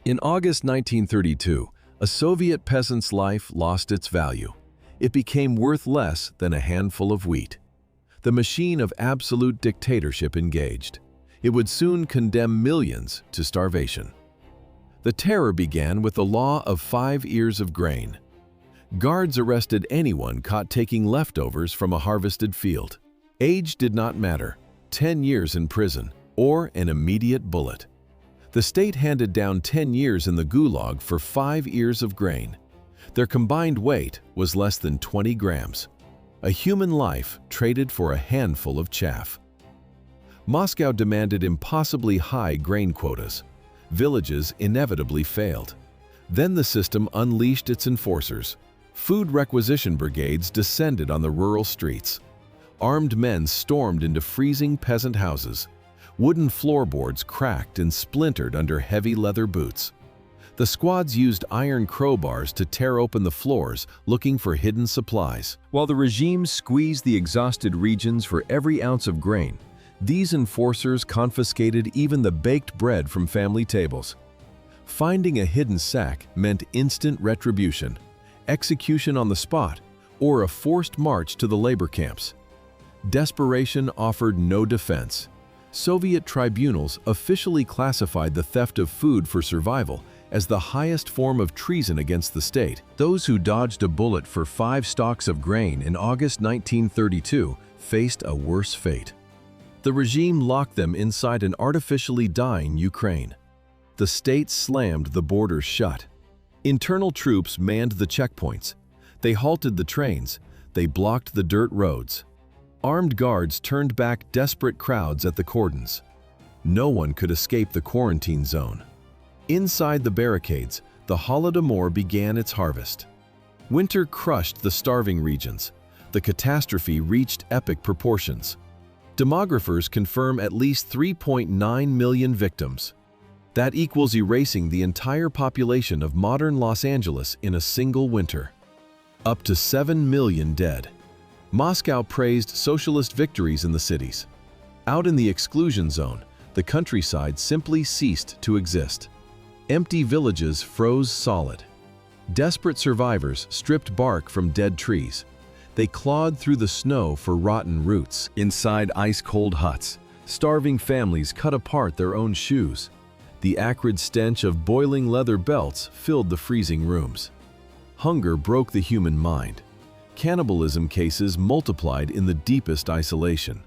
In August 1932, a Soviet peasant's life lost its value. It became worth less than a handful of wheat. The machine of absolute dictatorship engaged. It would soon condemn millions to starvation. The terror began with the law of 5 ears of grain. Guards arrested anyone caught taking leftovers from a harvested field. Age did not matter, 10 years in prison, or an immediate bullet. The state handed down 10 years in the GULAG for 5 ears of grain. Their combined weight was less than 20 grams. A human life traded for a handful of chaff. Moscow demanded impossibly high grain quotas. Villages inevitably failed. Then the system unleashed its enforcers. Food requisition brigades descended on the rural streets. Armed men stormed into freezing peasant houses. Wooden floorboards cracked and splintered under heavy leather boots. The squads used iron crowbars to tear open the floors, looking for hidden supplies. While the regime squeezed the exhausted regions for every ounce of grain, these enforcers confiscated even the baked bread from family tables. Finding a hidden sack meant instant retribution, execution on the spot, or a forced march to the labor camps. Desperation offered no defense. Soviet tribunals officially classified the theft of food for survival as the highest form of treason against the state. Those who dodged a bullet for 5 stalks of grain in August 1932 faced a worse fate. The regime locked them inside an artificially dying Ukraine. The state slammed the borders shut. Internal troops manned the checkpoints. They halted the trains. They blocked the dirt roads. Armed guards turned back desperate crowds at the cordons. No one could escape the quarantine zone. Inside the barricades, the Holodomor began its harvest. Winter crushed the starving regions. The catastrophe reached epic proportions. Demographers confirm at least 3.9 million victims. That equals erasing the entire population of modern Los Angeles in a single winter. Up to 7 million dead. Moscow praised socialist victories in the cities. Out in the exclusion zone, the countryside simply ceased to exist. Empty villages froze solid. Desperate survivors stripped bark from dead trees. They clawed through the snow for rotten roots. Inside ice-cold huts, starving families cut apart their own shoes. The acrid stench of boiling leather belts filled the freezing rooms. Hunger broke the human mind. Cannibalism cases multiplied in the deepest isolation.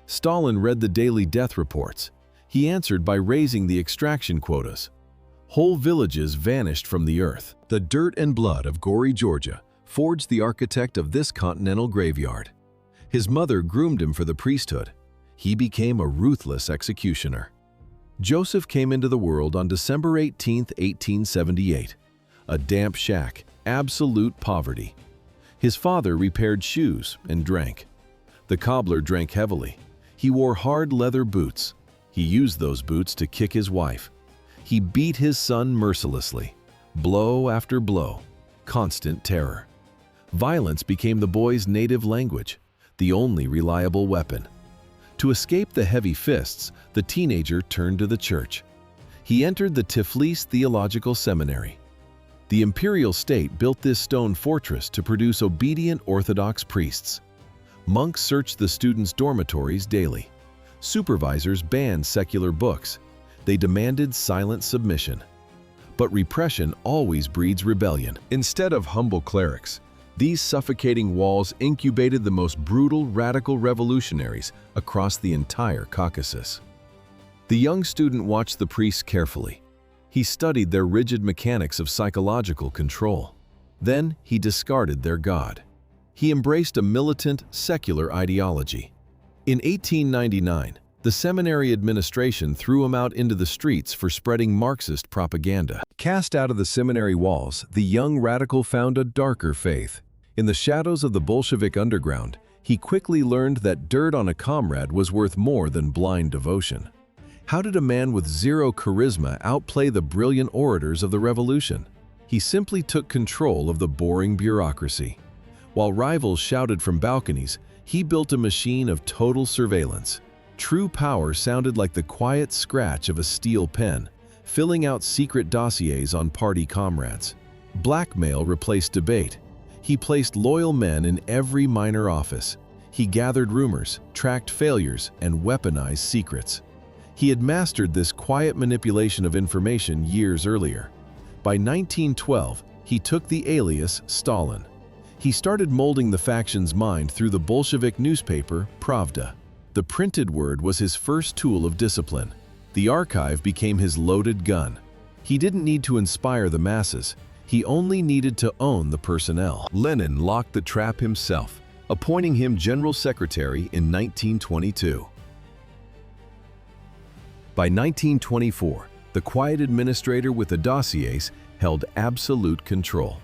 Stalin read the daily death reports. He answered by raising the extraction quotas. Whole villages vanished from the earth. The dirt and blood of Gori, Georgia, forged the architect of this continental graveyard. His mother groomed him for the priesthood. He became a ruthless executioner. Joseph came into the world on December 18, 1878. A damp shack, absolute poverty. His father repaired shoes and drank. The cobbler drank heavily. He wore hard leather boots. He used those boots to kick his wife. He beat his son mercilessly. Blow after blow. Constant terror. Violence became the boy's native language, the only reliable weapon. To escape the heavy fists, the teenager turned to the church. He entered the Tiflis Theological Seminary. The imperial state built this stone fortress to produce obedient Orthodox priests. Monks searched the students' dormitories daily. Supervisors banned secular books. They demanded silent submission. But repression always breeds rebellion. Instead of humble clerics, these suffocating walls incubated the most brutal radical revolutionaries across the entire Caucasus. The young student watched the priests carefully. He studied their rigid mechanics of psychological control. Then he discarded their God. He embraced a militant, secular ideology. In 1899, the seminary administration threw him out into the streets for spreading Marxist propaganda. Cast out of the seminary walls, the young radical found a darker faith. In the shadows of the Bolshevik underground, he quickly learned that dirt on a comrade was worth more than blind devotion. How did a man with zero charisma outplay the brilliant orators of the revolution? He simply took control of the boring bureaucracy. While rivals shouted from balconies, he built a machine of total surveillance. True power sounded like the quiet scratch of a steel pen, filling out secret dossiers on party comrades. Blackmail replaced debate. He placed loyal men in every minor office. He gathered rumors, tracked failures, and weaponized secrets. He had mastered this quiet manipulation of information years earlier. By 1912, he took the alias Stalin. He started molding the faction's mind through the Bolshevik newspaper, Pravda. The printed word was his first tool of discipline. The archive became his loaded gun. He didn't need to inspire the masses. He only needed to own the personnel. Lenin locked the trap himself, appointing him General Secretary in 1922. By 1924, the quiet administrator with the dossiers held absolute control.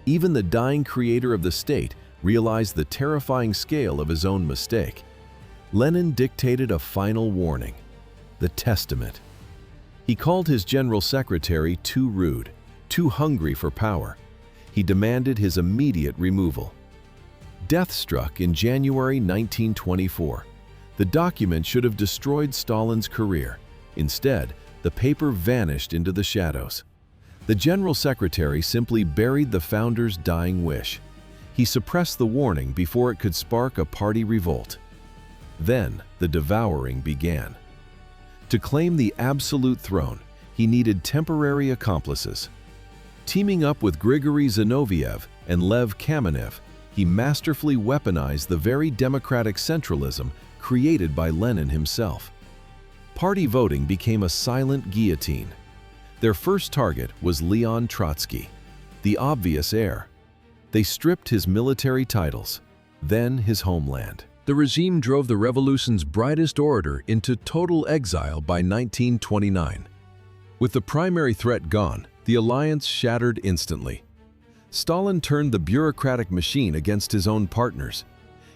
Even the dying creator of the state realized the terrifying scale of his own mistake. Lenin dictated a final warning, the testament. He called his general secretary too rude, too hungry for power. He demanded his immediate removal. Death struck in January 1924. The document should have destroyed Stalin's career. Instead, the paper vanished into the shadows. The general secretary simply buried the founder's dying wish. He suppressed the warning before it could spark a party revolt. Then, the devouring began. To claim the absolute throne, he needed temporary accomplices. Teaming up with Grigory Zinoviev and Lev Kamenev, he masterfully weaponized the very democratic centralism created by Lenin himself. Party voting became a silent guillotine. Their first target was Leon Trotsky, the obvious heir. They stripped his military titles, then his homeland. The regime drove the revolution's brightest orator into total exile by 1929. With the primary threat gone, the alliance shattered instantly. Stalin turned the bureaucratic machine against his own partners.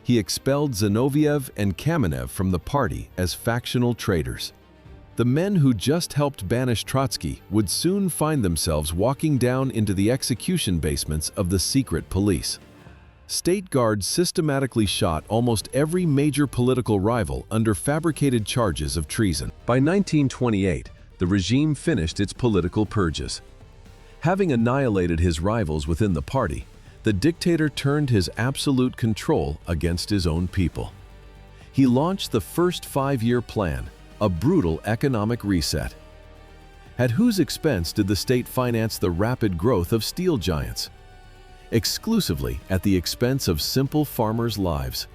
He expelled Zinoviev and Kamenev from the party as factional traitors. The men who just helped banish Trotsky would soon find themselves walking down into the execution basements of the secret police. State guards systematically shot almost every major political rival under fabricated charges of treason. By 1928, the regime finished its political purges. Having annihilated his rivals within the party, the dictator turned his absolute control against his own people. He launched the first five-year plan, a brutal economic reset. At whose expense did the state finance the rapid growth of steel giants? Exclusively at the expense of simple farmers' lives.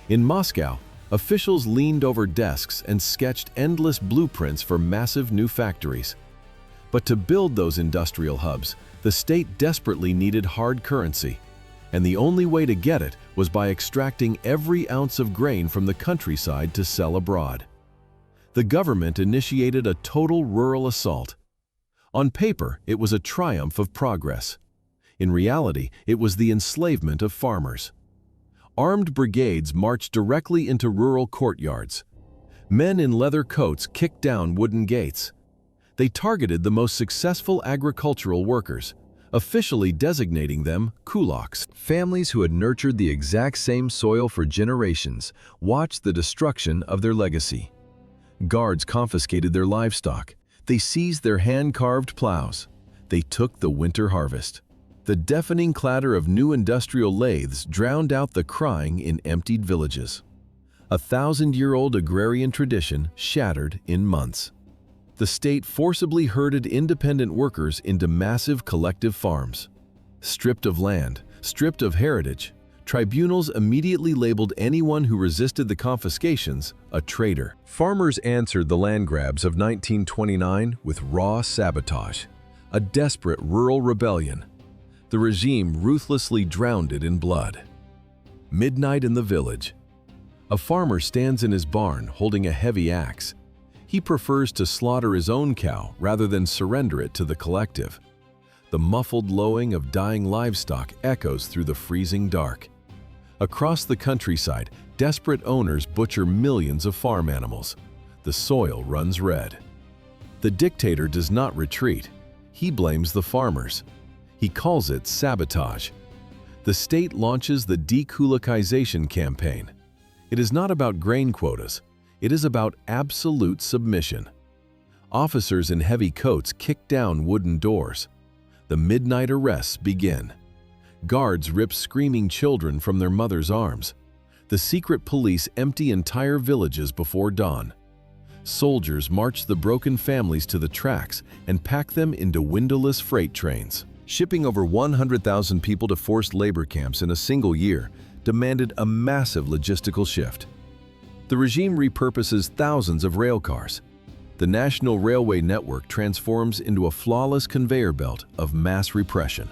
In Moscow, officials leaned over desks and sketched endless blueprints for massive new factories. But to build those industrial hubs, the state desperately needed hard currency, and the only way to get it was by extracting every ounce of grain from the countryside to sell abroad. The government initiated a total rural assault. On paper, it was a triumph of progress. In reality, it was the enslavement of farmers. Armed brigades marched directly into rural courtyards. Men in leather coats kicked down wooden gates. They targeted the most successful agricultural workers, officially designating them kulaks. Families who had nurtured the exact same soil for generations watched the destruction of their legacy. Guards confiscated their livestock. They seized their hand-carved plows. They took the winter harvest. The deafening clatter of new industrial lathes drowned out the crying in emptied villages. A 1,000-year-old agrarian tradition shattered in months. The state forcibly herded independent workers into massive collective farms. Stripped of land, stripped of heritage, tribunals immediately labeled anyone who resisted the confiscations a traitor. Farmers answered the land grabs of 1929 with raw sabotage, a desperate rural rebellion. The regime ruthlessly drowned it in blood. Midnight in the village. A farmer stands in his barn holding a heavy axe. He prefers to slaughter his own cow rather than surrender it to the collective. The muffled lowing of dying livestock echoes through the freezing dark. Across the countryside, desperate owners butcher millions of farm animals. The soil runs red. The dictator does not retreat. He blames the farmers. He calls it sabotage. The state launches the dekulakization campaign. It is not about grain quotas. It is about absolute submission. Officers in heavy coats kick down wooden doors. The midnight arrests begin. Guards rip screaming children from their mothers' arms. The secret police empty entire villages before dawn. Soldiers march the broken families to the tracks and pack them into windowless freight trains. Shipping over 100,000 people to forced labor camps in a single year demanded a massive logistical shift. The regime repurposes thousands of rail cars. The national railway network transforms into a flawless conveyor belt of mass repression.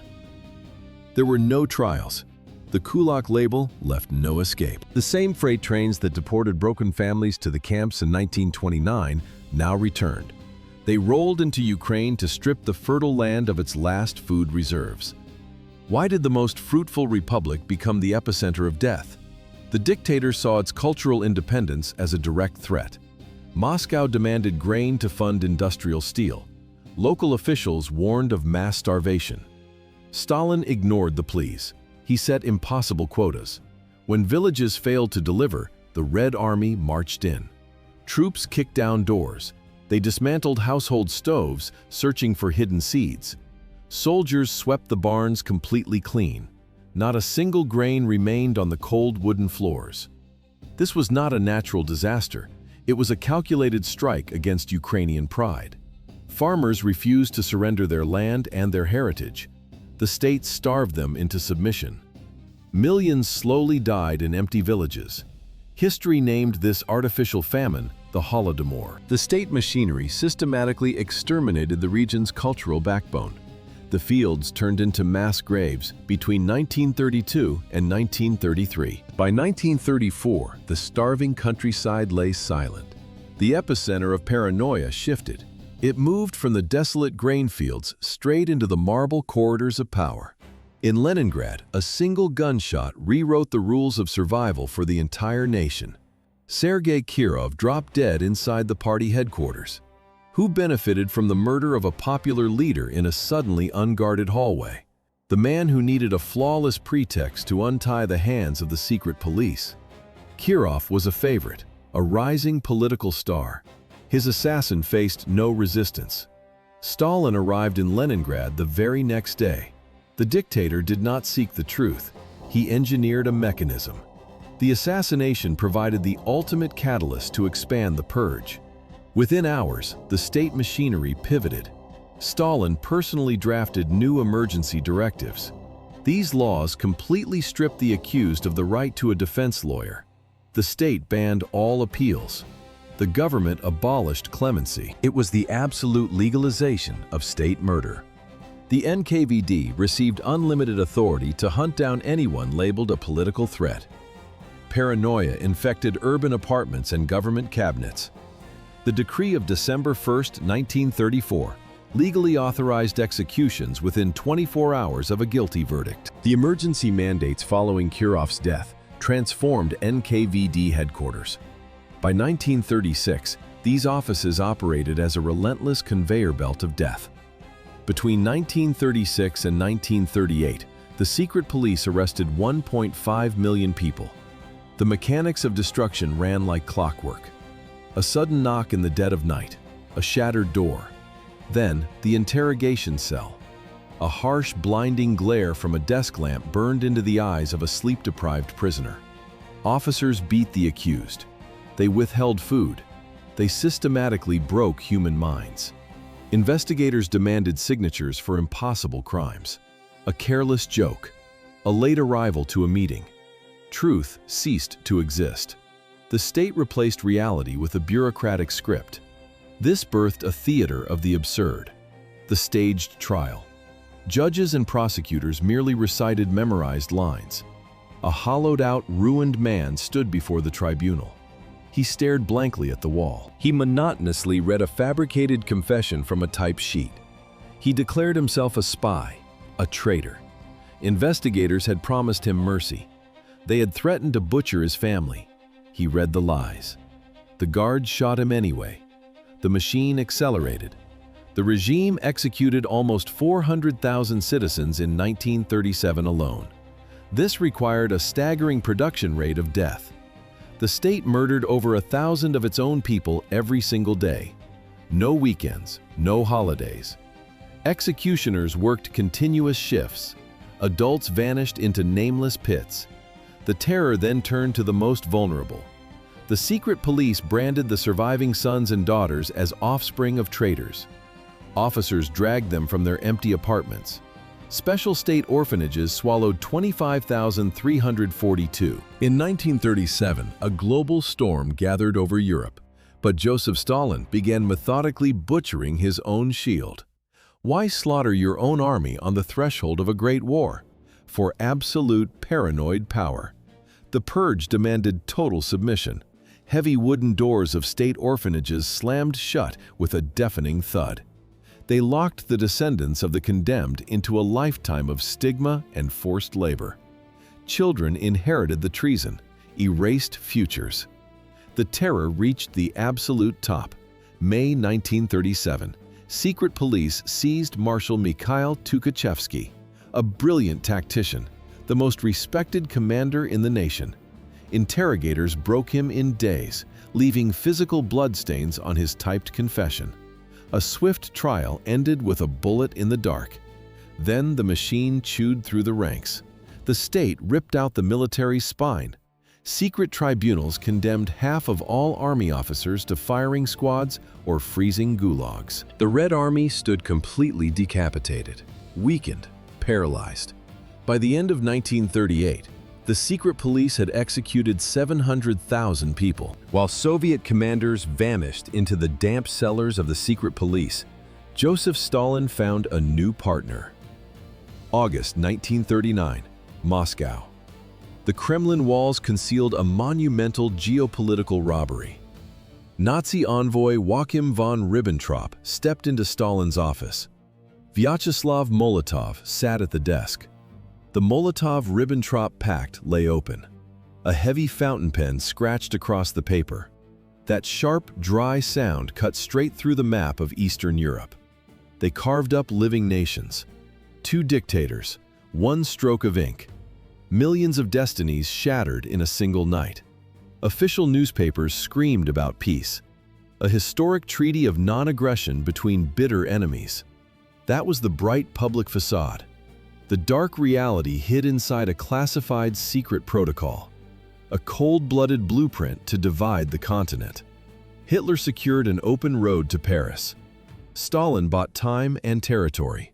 There were no trials. The Kulak label left no escape. The same freight trains that deported broken families to the camps in 1929 now returned. They rolled into Ukraine to strip the fertile land of its last food reserves. Why did the most fruitful republic become the epicenter of death? The dictator saw its cultural independence as a direct threat. Moscow demanded grain to fund industrial steel. Local officials warned of mass starvation. Stalin ignored the pleas. He set impossible quotas. When villages failed to deliver, the Red Army marched in. Troops kicked down doors. They dismantled household stoves, searching for hidden seeds. Soldiers swept the barns completely clean. Not a single grain remained on the cold wooden floors. This was not a natural disaster. It was a calculated strike against Ukrainian pride. Farmers refused to surrender their land and their heritage. The state starved them into submission. Millions slowly died in empty villages. History named this artificial famine the Holodomor. The state machinery systematically exterminated the region's cultural backbone. The fields turned into mass graves between 1932 and 1933. By 1934, the starving countryside lay silent. The epicenter of paranoia shifted. It moved from the desolate grain fields straight into the marble corridors of power. In Leningrad, a single gunshot rewrote the rules of survival for the entire nation. Sergei Kirov dropped dead inside the party headquarters. Who benefited from the murder of a popular leader in a suddenly unguarded hallway? The man who needed a flawless pretext to untie the hands of the secret police. Kirov was a favorite, a rising political star. His assassin faced no resistance. Stalin arrived in Leningrad the very next day. The dictator did not seek the truth. He engineered a mechanism. The assassination provided the ultimate catalyst to expand the purge. Within hours, the state machinery pivoted. Stalin personally drafted new emergency directives. These laws completely stripped the accused of the right to a defense lawyer. The state banned all appeals. The government abolished clemency. It was the absolute legalization of state murder. The NKVD received unlimited authority to hunt down anyone labeled a political threat. Paranoia infected urban apartments and government cabinets. The decree of December 1, 1934, legally authorized executions within 24 hours of a guilty verdict. The emergency mandates following Kirov's death transformed NKVD headquarters. By 1936, these offices operated as a relentless conveyor belt of death. Between 1936 and 1938, the secret police arrested 1.5 million people. The mechanics of destruction ran like clockwork. A sudden knock in the dead of night, a shattered door. Then, the interrogation cell. A harsh, blinding glare from a desk lamp burned into the eyes of a sleep-deprived prisoner. Officers beat the accused. They withheld food. They systematically broke human minds. Investigators demanded signatures for impossible crimes. A careless joke. A late arrival to a meeting. Truth ceased to exist. The state replaced reality with a bureaucratic script. This birthed a theater of the absurd. The staged trial. Judges and prosecutors merely recited memorized lines. A hollowed-out, ruined man stood before the tribunal. He stared blankly at the wall. He monotonously read a fabricated confession from a typed sheet. He declared himself a spy, a traitor. Investigators had promised him mercy. They had threatened to butcher his family. He read the lies. The guards shot him anyway. The machine accelerated. The regime executed almost 400,000 citizens in 1937 alone. This required a staggering production rate of death. The state murdered over 1,000 of its own people every single day. No weekends, no holidays. Executioners worked continuous shifts. Adults vanished into nameless pits. The terror then turned to the most vulnerable. The secret police branded the surviving sons and daughters as offspring of traitors. Officers dragged them from their empty apartments. Special state orphanages swallowed 25,342. In 1937, a global storm gathered over Europe, but Joseph Stalin began methodically butchering his own shield. Why slaughter your own army on the threshold of a great war? For absolute paranoid power. The purge demanded total submission. Heavy wooden doors of state orphanages slammed shut with a deafening thud. They locked the descendants of the condemned into a lifetime of stigma and forced labor. Children inherited the treason, erased futures. The terror reached the absolute top. May 1937, secret police seized Marshal Mikhail Tukhachevsky, a brilliant tactician, the most respected commander in the nation. Interrogators broke him in days, leaving physical bloodstains on his typed confession. A swift trial ended with a bullet in the dark. Then the machine chewed through the ranks. The state ripped out the military's spine. Secret tribunals condemned half of all army officers to firing squads or freezing gulags. The Red Army stood completely decapitated, weakened, paralyzed. By the end of 1938, the secret police had executed 700,000 people. While Soviet commanders vanished into the damp cellars of the secret police, Joseph Stalin found a new partner. August 1939, Moscow. The Kremlin walls concealed a monumental geopolitical robbery. Nazi envoy Joachim von Ribbentrop stepped into Stalin's office. Vyacheslav Molotov sat at the desk. The Molotov-Ribbentrop pact lay open. A heavy fountain pen scratched across the paper. That sharp, dry sound cut straight through the map of Eastern Europe. They carved up living nations. 2 dictators, 1 stroke of ink. Millions of destinies shattered in a single night. Official newspapers screamed about peace. A historic treaty of non-aggression between bitter enemies. That was the bright public facade. The dark reality hid inside a classified secret protocol, a cold-blooded blueprint to divide the continent. Hitler secured an open road to Paris. Stalin bought time and territory.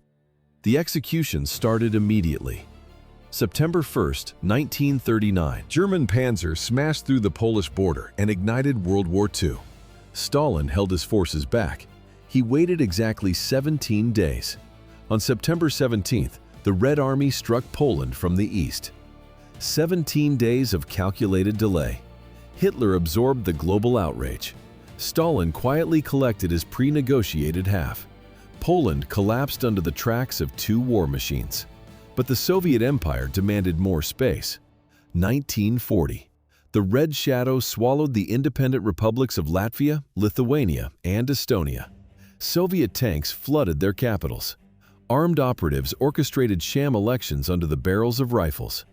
The execution started immediately. September 1st, 1939, German panzers smashed through the Polish border and ignited World War II. Stalin held his forces back. He waited exactly 17 days. On September 17th, the Red Army struck Poland from the east. 17 days of calculated delay. Hitler absorbed the global outrage. Stalin quietly collected his pre-negotiated half. Poland collapsed under the tracks of 2 war machines. But the Soviet Empire demanded more space. 1940. The Red Shadow swallowed the independent republics of Latvia, Lithuania, and Estonia. Soviet tanks flooded their capitals. Armed operatives orchestrated sham elections under the barrels of rifles.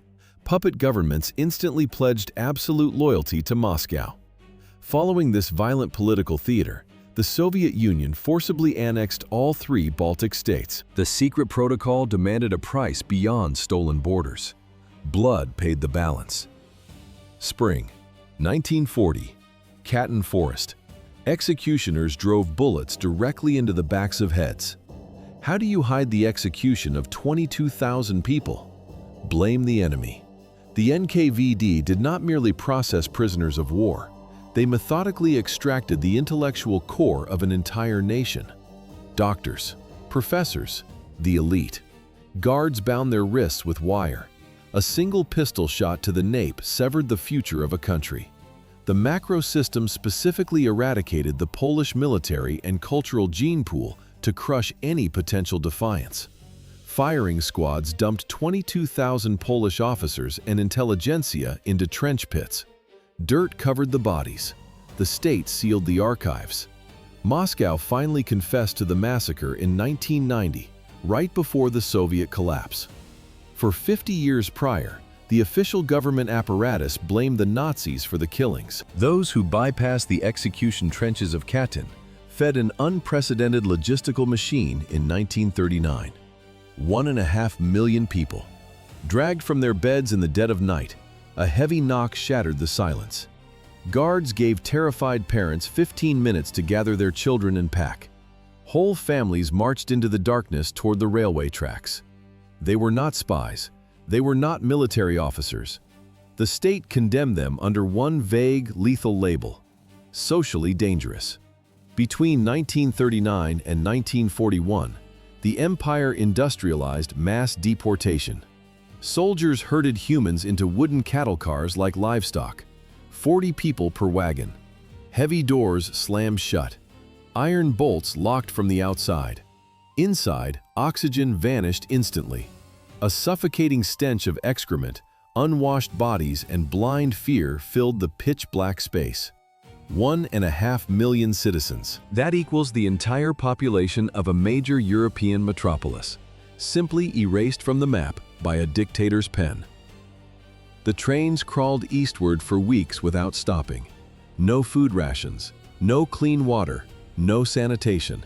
Puppet governments instantly pledged absolute loyalty to Moscow. Following this violent political theater, the Soviet Union forcibly annexed all 3 Baltic states. The secret protocol demanded a price beyond stolen borders. Blood paid the balance. Spring, 1940. Katyn Forest. Executioners drove bullets directly into the backs of heads. How do you hide the execution of 22,000 people? Blame the enemy. The NKVD did not merely process prisoners of war. They methodically extracted the intellectual core of an entire nation. Doctors, professors, the elite. Guards bound their wrists with wire. A single pistol shot to the nape severed the future of a country. The macro system specifically eradicated the Polish military and cultural gene pool to crush any potential defiance. Firing squads dumped 22,000 Polish officers and intelligentsia into trench pits. Dirt covered the bodies. The state sealed the archives. Moscow finally confessed to the massacre in 1990, right before the Soviet collapse. For 50 years prior, the official government apparatus blamed the Nazis for the killings. Those who bypassed the execution trenches of Katyn fed an unprecedented logistical machine in 1939. 1.5 million people. Dragged from their beds in the dead of night, a heavy knock shattered the silence. Guards gave terrified parents 15 minutes to gather their children and pack. Whole families marched into the darkness toward the railway tracks. They were not spies. They were not military officers. The state condemned them under one vague, lethal label: socially dangerous. Between 1939 and 1941, the empire industrialized mass deportation. Soldiers herded humans into wooden cattle cars like livestock, 40 people per wagon. Heavy doors slammed shut. Iron bolts locked from the outside. Inside, oxygen vanished instantly. A suffocating stench of excrement, unwashed bodies, and blind fear filled the pitch-black space. 1.5 million citizens. That equals the entire population of a major European metropolis, simply erased from the map by a dictator's pen. The trains crawled eastward for weeks without stopping. No food rations, no clean water, no sanitation.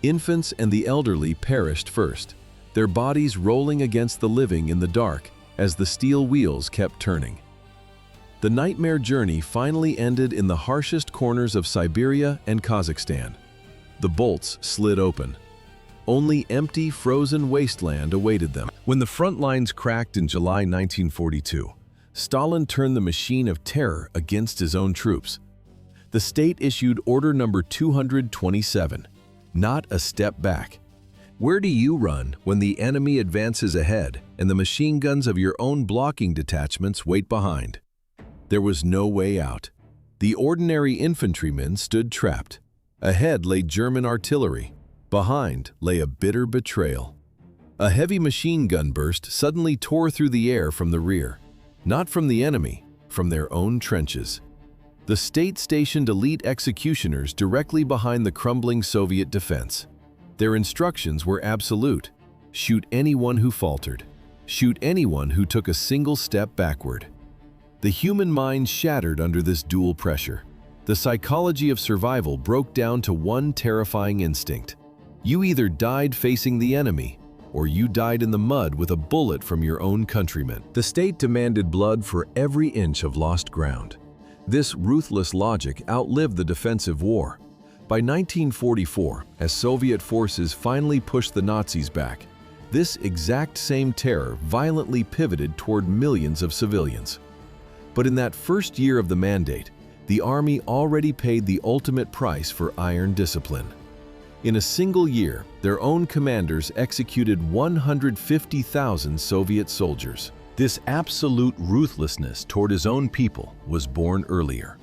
Infants and the elderly perished first, their bodies rolling against the living in the dark as the steel wheels kept turning. The nightmare journey finally ended in the harshest corners of Siberia and Kazakhstan. The bolts slid open. Only empty, frozen wasteland awaited them. When the front lines cracked in July 1942, Stalin turned the machine of terror against his own troops. The state issued Order Number 227, not a step back. Where do you run when the enemy advances ahead and the machine guns of your own blocking detachments wait behind? There was no way out. The ordinary infantrymen stood trapped. Ahead lay German artillery. Behind lay a bitter betrayal. A heavy machine gun burst suddenly tore through the air from the rear. Not from the enemy, from their own trenches. The state stationed elite executioners directly behind the crumbling Soviet defense. Their instructions were absolute. Shoot anyone who faltered. Shoot anyone who took a single step backward. The human mind shattered under this dual pressure. The psychology of survival broke down to one terrifying instinct. You either died facing the enemy, or you died in the mud with a bullet from your own countrymen. The state demanded blood for every inch of lost ground. This ruthless logic outlived the defensive war. By 1944, as Soviet forces finally pushed the Nazis back, this exact same terror violently pivoted toward millions of civilians. But in that first year of the mandate, the army already paid the ultimate price for iron discipline. In a single year, their own commanders executed 150,000 Soviet soldiers. This absolute ruthlessness toward his own people was born earlier.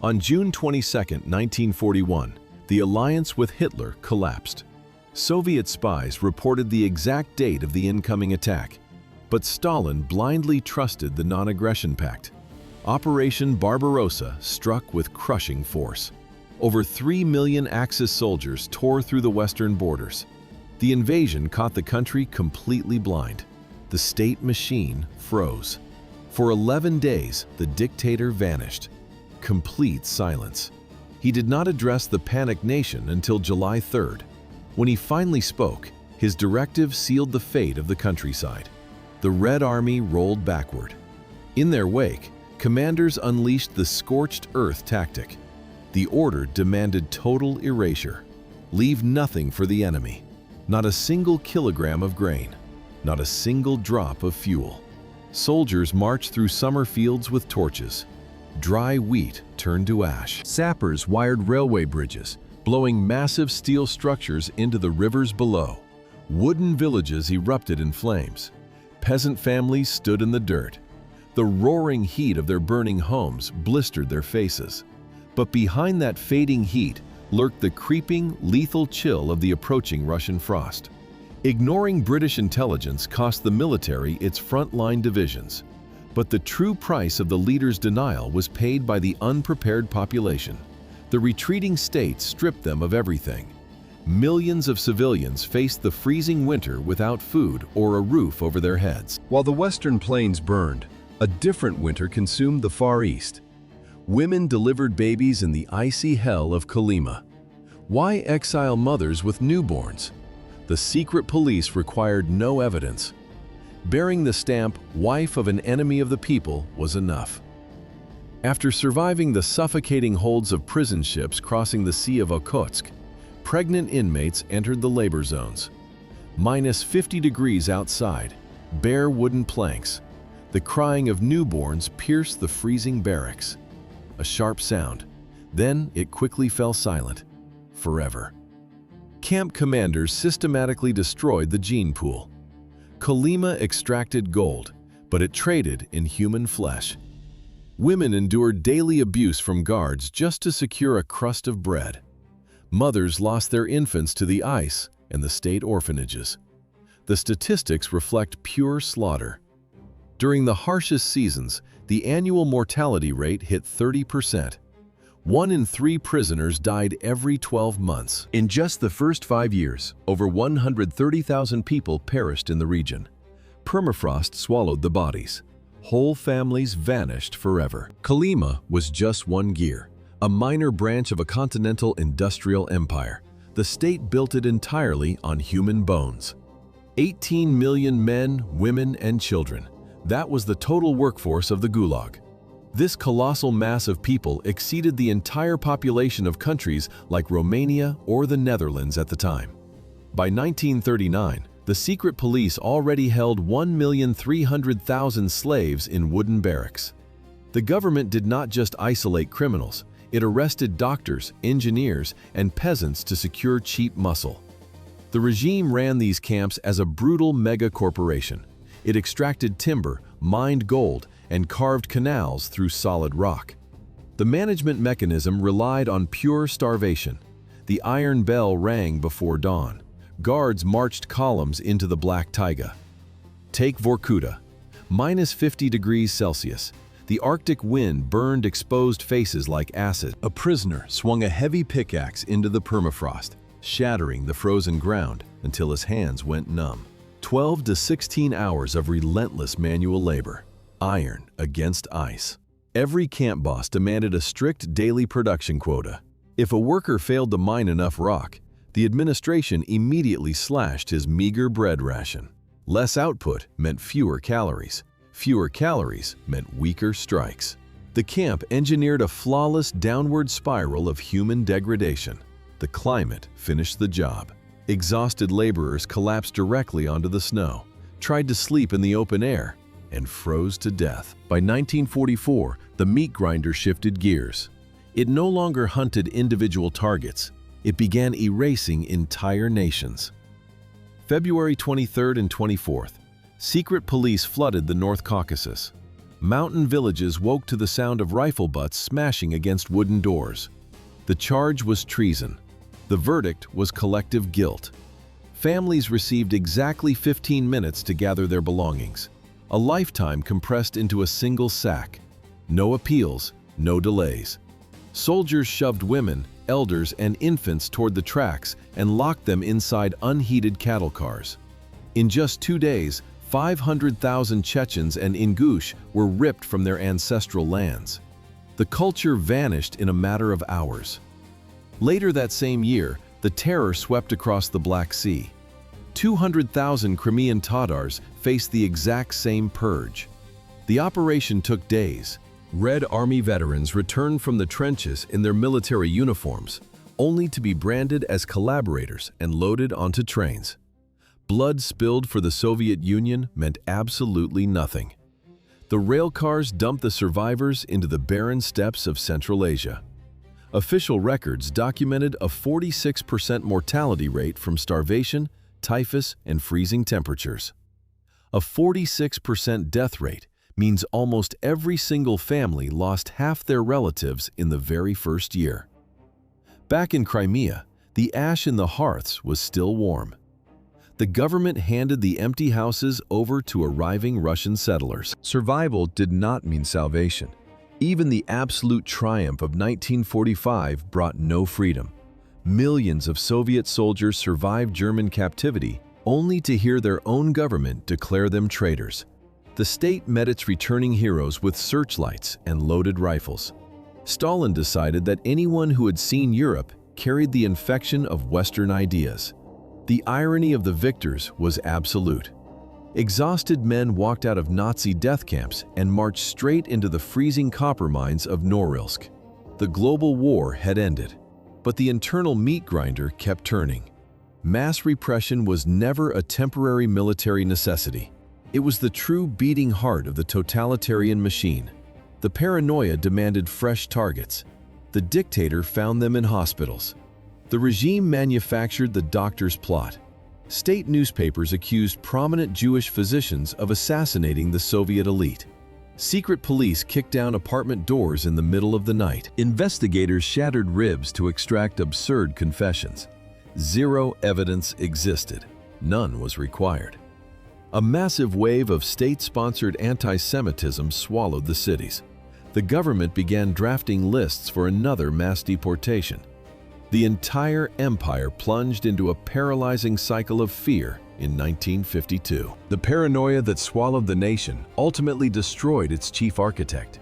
On June 22, 1941, the alliance with Hitler collapsed. Soviet spies reported the exact date of the incoming attack, but Stalin blindly trusted the non-aggression pact. Operation Barbarossa struck with crushing force. Over 3 million Axis soldiers tore through the western borders. The invasion caught the country completely blind. The state machine froze. For 11 days, the dictator vanished. Complete silence. He did not address the panicked nation until July 3rd. When he finally spoke, his directive sealed the fate of the countryside. The Red Army rolled backward. In their wake, commanders unleashed the scorched earth tactic. The order demanded total erasure. Leave nothing for the enemy. Not a single kilogram of grain. Not a single drop of fuel. Soldiers marched through summer fields with torches. Dry wheat turned to ash. Sappers wired railway bridges, blowing massive steel structures into the rivers below. Wooden villages erupted in flames. Peasant families stood in the dirt. The roaring heat of their burning homes blistered their faces. But behind that fading heat lurked the creeping, lethal chill of the approaching Russian frost. Ignoring British intelligence cost the military its frontline divisions. But the true price of the leader's denial was paid by the unprepared population. The retreating state stripped them of everything. Millions of civilians faced the freezing winter without food or a roof over their heads. While the western plains burned, a different winter consumed the Far East. Women delivered babies in the icy hell of Kolyma. Why exile mothers with newborns? The secret police required no evidence. Bearing the stamp, "wife of an enemy of the people," was enough. After surviving the suffocating holds of prison ships crossing the Sea of Okhotsk, pregnant inmates entered the labor zones. -50 degrees outside, bare wooden planks. The crying of newborns pierced the freezing barracks. A sharp sound. Then it quickly fell silent. Forever. Camp commanders systematically destroyed the gene pool. Kolyma extracted gold, but it traded in human flesh. Women endured daily abuse from guards just to secure a crust of bread. Mothers lost their infants to the ice and the state orphanages. The statistics reflect pure slaughter. During the harshest seasons, the annual mortality rate hit 30%. 1 in 3 prisoners died every 12 months. In just the first 5 years, over 130,000 people perished in the region. Permafrost swallowed the bodies. Whole families vanished forever. Kolyma was just one gear, a minor branch of a continental industrial empire. The state built it entirely on human bones. 18 million men, women, and children. That was the total workforce of the GULAG. This colossal mass of people exceeded the entire population of countries like Romania or the Netherlands at the time. By 1939, the secret police already held 1,300,000 slaves in wooden barracks. The government did not just isolate criminals, it arrested doctors, engineers, and peasants to secure cheap muscle. The regime ran these camps as a brutal mega-corporation. It extracted timber, mined gold, and carved canals through solid rock. The management mechanism relied on pure starvation. The iron bell rang before dawn. Guards marched columns into the black taiga. Take Vorkuta, -50 degrees Celsius. The Arctic wind burned exposed faces like acid. A prisoner swung a heavy pickaxe into the permafrost, shattering the frozen ground until his hands went numb. 12 to 16 hours of relentless manual labor. Iron against ice. Every camp boss demanded a strict daily production quota. If a worker failed to mine enough rock, the administration immediately slashed his meager bread ration. Less output meant fewer calories. Fewer calories meant weaker strikes. The camp engineered a flawless downward spiral of human degradation. The climate finished the job. Exhausted laborers collapsed directly onto the snow, tried to sleep in the open air, and froze to death. By 1944, the meat grinder shifted gears. It no longer hunted individual targets. It began erasing entire nations. February 23rd and 24th, secret police flooded the North Caucasus. Mountain villages woke to the sound of rifle butts smashing against wooden doors. The charge was treason. The verdict was collective guilt. Families received exactly 15 minutes to gather their belongings. A lifetime compressed into a single sack. No appeals, no delays. Soldiers shoved women, elders, and infants toward the tracks and locked them inside unheated cattle cars. In just 2 days, 500,000 Chechens and Ingush were ripped from their ancestral lands. The culture vanished in a matter of hours. Later that same year, the terror swept across the Black Sea. 200,000 Crimean Tatars faced the exact same purge. The operation took days. Red Army veterans returned from the trenches in their military uniforms, only to be branded as collaborators and loaded onto trains. Blood spilled for the Soviet Union meant absolutely nothing. The railcars dumped the survivors into the barren steppes of Central Asia. Official records documented a 46% mortality rate from starvation, typhus, and freezing temperatures. A 46% death rate means almost every single family lost half their relatives in the very first year. Back in Crimea, the ash in the hearths was still warm. The government handed the empty houses over to arriving Russian settlers. Survival did not mean salvation. Even the absolute triumph of 1945 brought no freedom. Millions of Soviet soldiers survived German captivity only to hear their own government declare them traitors. The state met its returning heroes with searchlights and loaded rifles. Stalin decided that anyone who had seen Europe, carried the infection of Western ideas. The irony of the victors was absolute. Exhausted men walked out of Nazi death camps and marched straight into the freezing copper mines of Norilsk. The global war had ended, but the internal meat grinder kept turning. Mass repression was never a temporary military necessity. It was the true beating heart of the totalitarian machine. The paranoia demanded fresh targets. The dictator found them in hospitals. The regime manufactured the doctor's plot. State newspapers accused prominent Jewish physicians of assassinating the Soviet elite. Secret police kicked down apartment doors in the middle of the night. Investigators shattered ribs to extract absurd confessions. Zero evidence existed. None was required. A massive wave of state-sponsored anti-Semitism swallowed the cities. The government began drafting lists for another mass deportation. The entire empire plunged into a paralyzing cycle of fear in 1952. The paranoia that swallowed the nation ultimately destroyed its chief architect.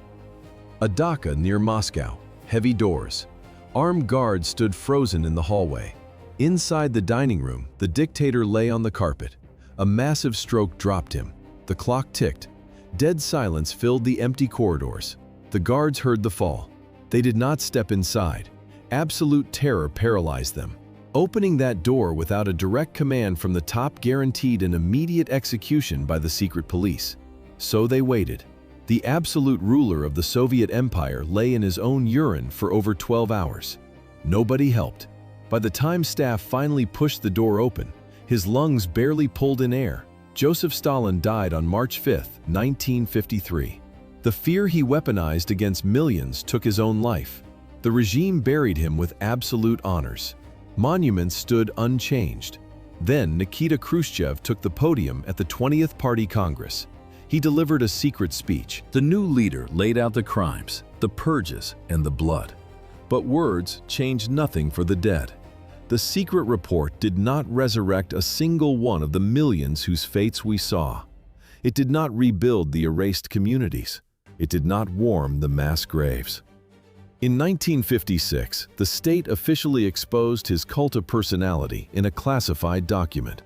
A dacha near Moscow, heavy doors. Armed guards stood frozen in the hallway. Inside the dining room, the dictator lay on the carpet. A massive stroke dropped him. The clock ticked. Dead silence filled the empty corridors. The guards heard the fall. They did not step inside. Absolute terror paralyzed them. Opening that door without a direct command from the top guaranteed an immediate execution by the secret police. So they waited. The absolute ruler of the Soviet Empire lay in his own urine for over 12 hours. Nobody helped. By the time staff finally pushed the door open, his lungs barely pulled in air. Joseph Stalin died on March 5, 1953. The fear he weaponized against millions took his own life. The regime buried him with absolute honors. Monuments stood unchanged. Then Nikita Khrushchev took the podium at the 20th Party Congress. He delivered a secret speech. The new leader laid out the crimes, the purges, and the blood. But words changed nothing for the dead. The secret report did not resurrect a single one of the millions whose fates we saw. It did not rebuild the erased communities. It did not warm the mass graves. In 1956, the state officially exposed his cult of personality in a classified document.